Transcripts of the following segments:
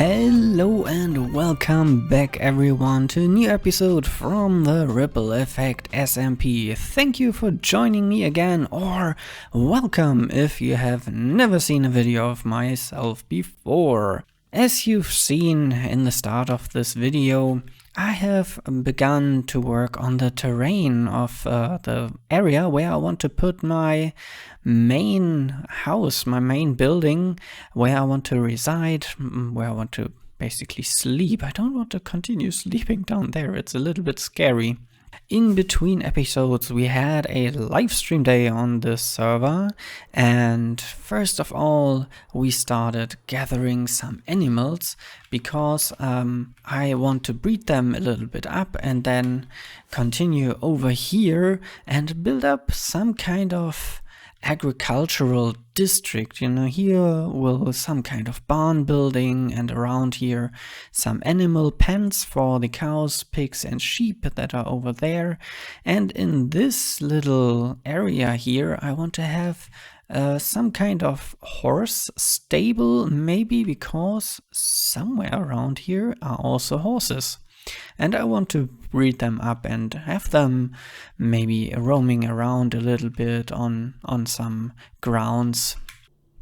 Hello and welcome back everyone to a new episode from the Ripple Effect SMP. Thank you for joining me again, or welcome if you have never seen a video of myself before. As you've seen in the start of this video, I have begun to work on the terrain of the area where I want to put my main house, my main building, where I want to reside, where I want to basically sleep. I don't want to continue sleeping down there, it's a little bit scary. In between episodes we had a live stream day on this server, and first of all we started gathering some animals because I want to breed them a little bit up and then continue over here and build up some kind of agricultural district. You know, here will some kind of barn building, and around here some animal pens for the cows, pigs and sheep that are over there. And in this little area here I want to have some kind of horse stable, maybe, because somewhere around here are also horses. And I want to breed them up and have them maybe roaming around a little bit on some grounds.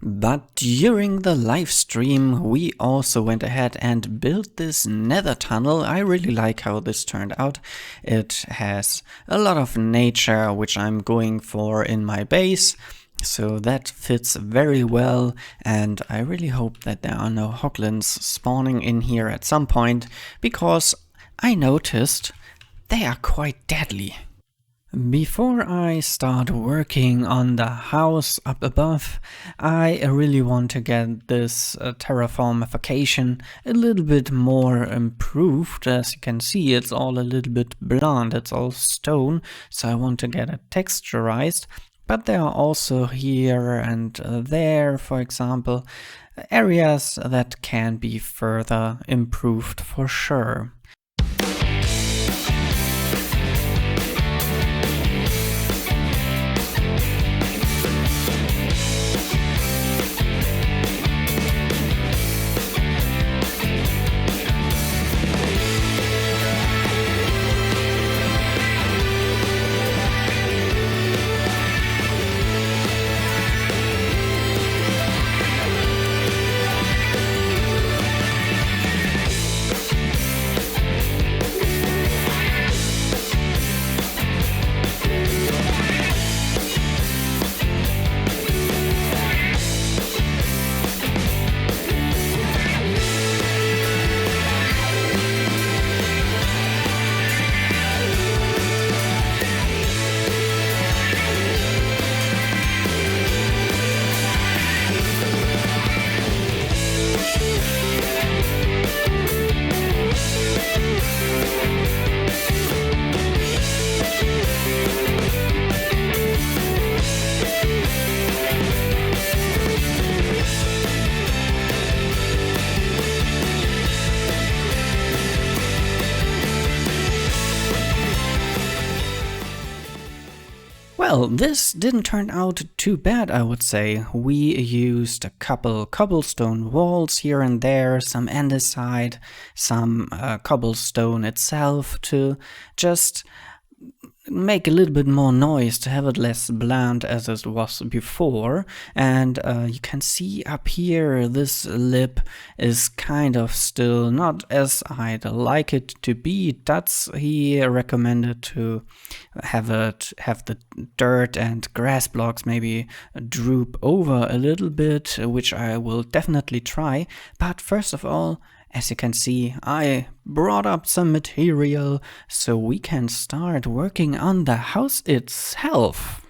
But during the live stream we also went ahead and built this nether tunnel. I really like how this turned out. It has a lot of nature which I'm going for in my base. So that fits very well, and I really hope that there are no hoglins spawning in here at some point, because I noticed they are quite deadly. Before I start working on the house up above, I really want to get this terraformification a little bit more improved. As you can see, it's all a little bit blunt, it's all stone, so I want to get it texturized. But there are also here and there, for example, areas that can be further improved for sure. Well, this didn't turn out too bad, I would say. We used a couple cobblestone walls here and there, some andesite, some cobblestone itself, to just make a little bit more noise, to have it less bland as it was before. And you can see up here this lip is kind of still not as I'd like it to be. That's, he recommended to have the dirt and grass blocks maybe droop over a little bit, which I will definitely try. But first of all, as you can see, I brought up some material so we can start working on the house itself.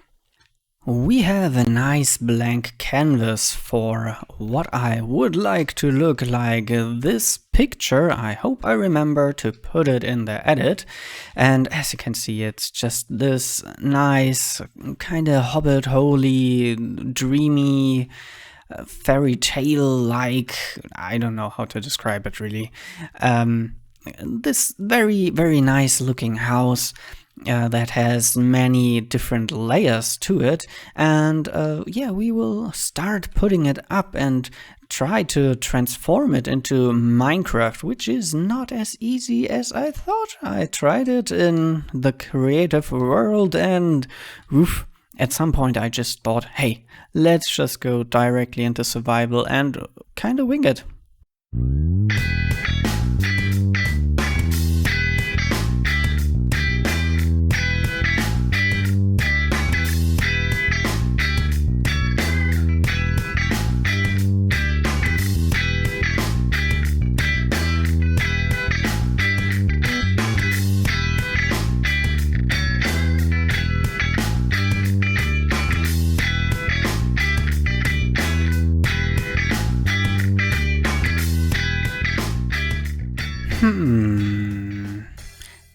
We have a nice blank canvas for what I would like to look like. This picture, I hope I remember to put it in the edit. And as you can see, it's just this nice, kind of Hobbit holy, dreamy, fairy tale like, I don't know how to describe it really. This very nice looking house that has many different layers to it, and yeah, we will start putting it up and try to transform it into Minecraft, which is not as easy as I thought. I tried it in the creative world, and oof, at some point I just thought, hey, let's just go directly into survival and kind of wing it.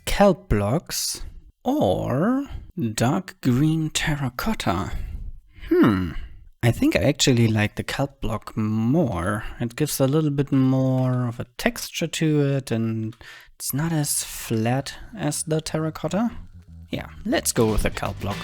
Kelp blocks or dark green terracotta. I think I actually like the kelp block more. It gives a little bit more of a texture to it, and it's not as flat as the terracotta. Yeah, let's go with the kelp block.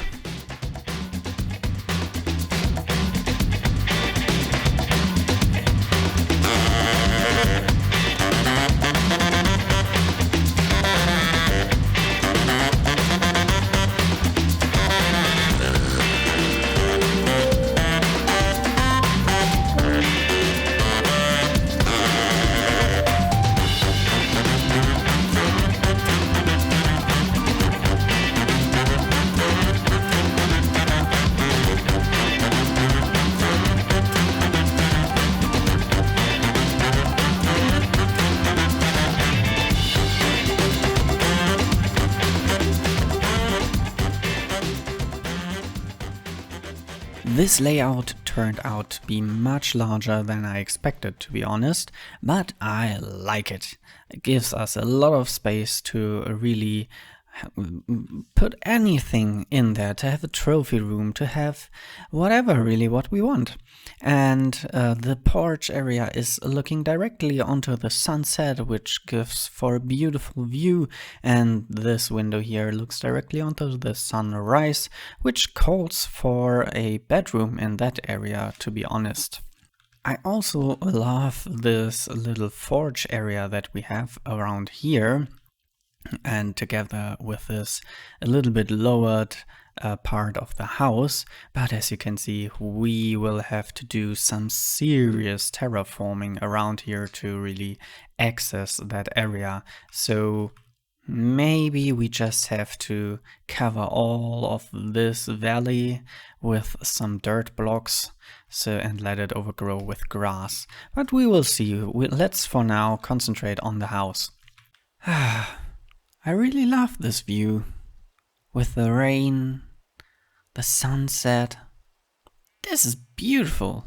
This layout turned out to be much larger than I expected, to be honest, but I like it. It gives us a lot of space to really put anything in there, to have a trophy room, to have whatever really what we want. And the porch area is looking directly onto the sunset, which gives for a beautiful view, and this window here looks directly onto the sunrise, which calls for a bedroom in that area, to be honest. I also love this little forge area that we have around here, and together with this a little bit lowered part of the house. But as you can see, we will have to do some serious terraforming around here to really access that area. So maybe we just have to cover all of this valley with some dirt blocks, and let it overgrow with grass. But we will see. Let's for now concentrate on the house. I really love this view, with the rain, the sunset. This is beautiful.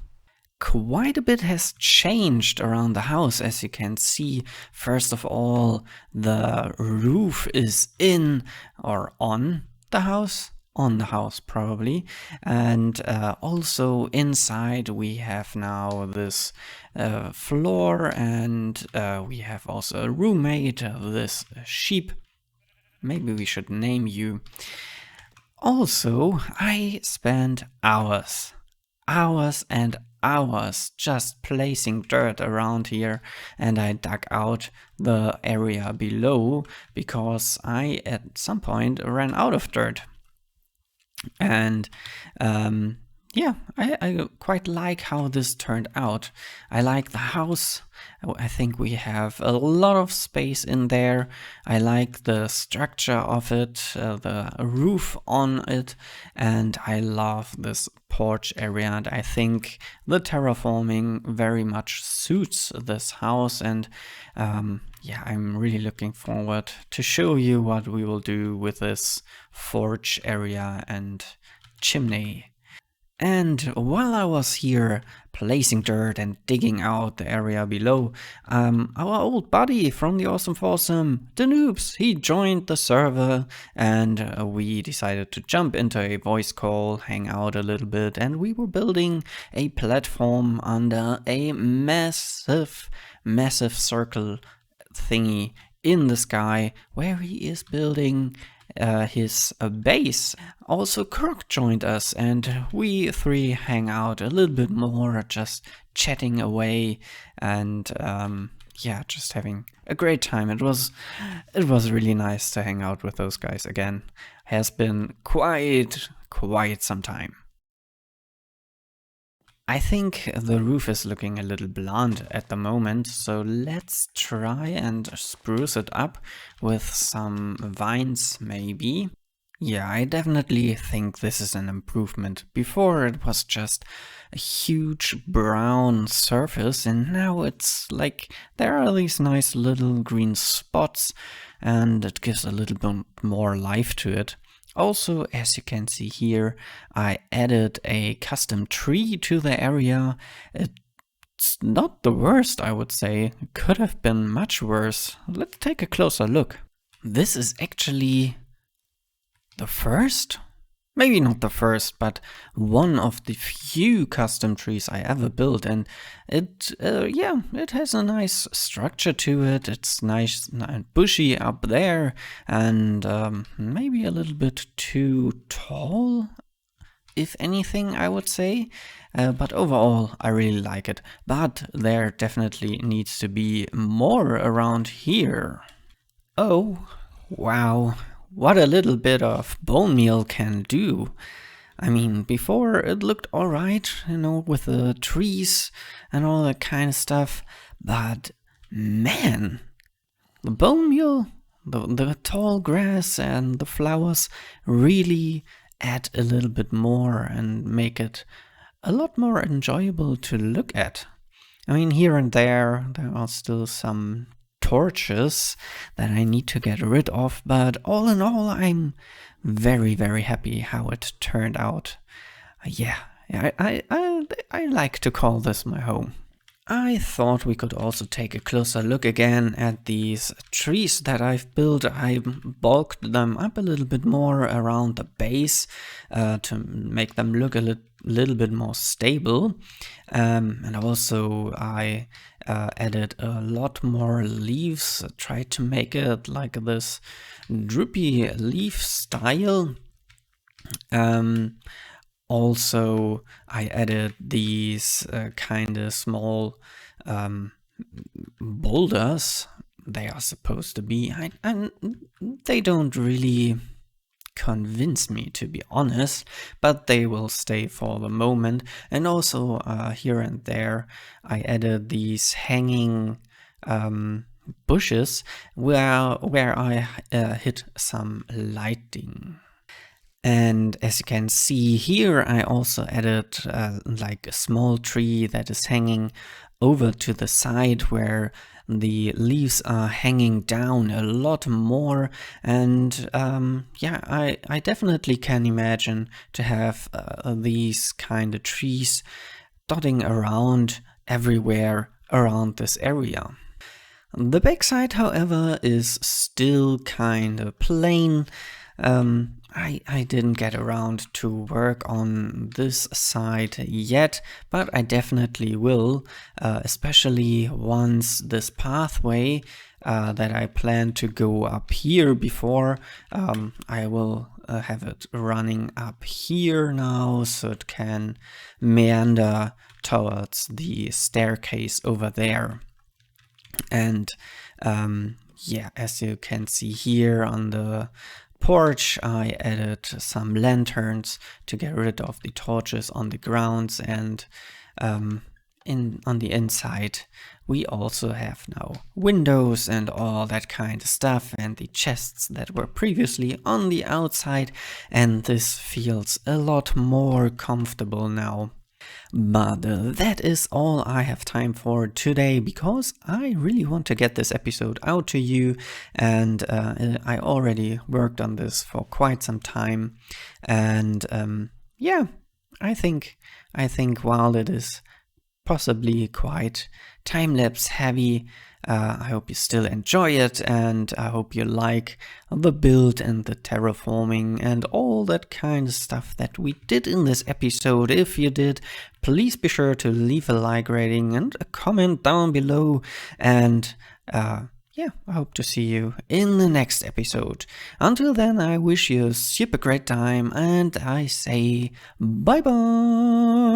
Quite a bit has changed around the house, as you can see. First of all, the roof is in or on the house. On the house probably, and also inside we have now this floor, and we have also a roommate of this sheep. Maybe we should name you. Also, I spent hours and hours just placing dirt around here, and I dug out the area below because I at some point ran out of dirt. And yeah, I quite like how this turned out. I like the house. I think we have a lot of space in there. I like the structure of it, the roof on it, and I love this porch area. And I think the terraforming very much suits this house. And yeah, I'm really looking forward to show you what we will do with this forge area and chimney. And while I was here placing dirt and digging out the area below, our old buddy from the Awesome Foursome, the Noobs, he joined the server, and we decided to jump into a voice call, hang out a little bit, and we were building a platform under a massive circle thingy in the sky, where he is building his base. Also, Croc joined us, and we three hang out a little bit more, just chatting away, and yeah, just having a great time. It was really nice to hang out with those guys again. Has been quite some time. I think the roof is looking a little blunt at the moment, so let's try and spruce it up with some vines maybe. Yeah, I definitely think this is an improvement. Before it was just a huge brown surface, and now it's like there are these nice little green spots, and it gives a little bit more life to it. Also, as you can see here, I added a custom tree to the area. It's not the worst, I would say. It could have been much worse. Let's take a closer look. This is actually the first? Maybe not the first, but one of the few custom trees I ever built, and yeah, it has a nice structure to it. It's nice and bushy up there, and maybe a little bit too tall, if anything, I would say. But overall, I really like it. But there definitely needs to be more around here. Oh, wow. What a little bit of bone meal can do. I mean, before it looked alright, you know, with the trees and all that kind of stuff, but man, the bone meal, the tall grass and the flowers really add a little bit more and make it a lot more enjoyable to look at. I mean, here and there are still some torches that I need to get rid of, but all in all, I'm very happy how it turned out. Yeah, I like to call this my home. I thought we could also take a closer look again at these trees that I've built. I bulked them up a little bit more around the base to make them look a little bit more stable. And also I added a lot more leaves, tried to make it like this droopy leaf style. Also, I added these kind of small boulders. They are supposed to be, and they don't really convince me, to be honest, but they will stay for the moment. And also here and there, I added these hanging bushes where I hid some lighting. And as you can see here, I also added like a small tree that is hanging over to the side where the leaves are hanging down a lot more. And yeah, I definitely can imagine to have these kind of trees dotting around everywhere around this area. The backside, however, is still kind of plain. I didn't get around to work on this side yet, but I definitely will, especially once this pathway that I plan to go up here before, I will have it running up here now so it can meander towards the staircase over there. And yeah, as you can see here on the porch, I added some lanterns to get rid of the torches on the grounds, and on the inside we also have now windows and all that kind of stuff, and the chests that were previously on the outside, and this feels a lot more comfortable now. But that is all I have time for today, because I really want to get this episode out to you, and I already worked on this for quite some time. And yeah, I think while it is possibly quite time-lapse heavy, I hope you still enjoy it, and I hope you like the build and the terraforming and all that kind of stuff that we did in this episode. If you did, please be sure to leave a like rating and a comment down below. And yeah, yeah, I hope to see you in the next episode. Until then, I wish you a super great time and I say bye bye.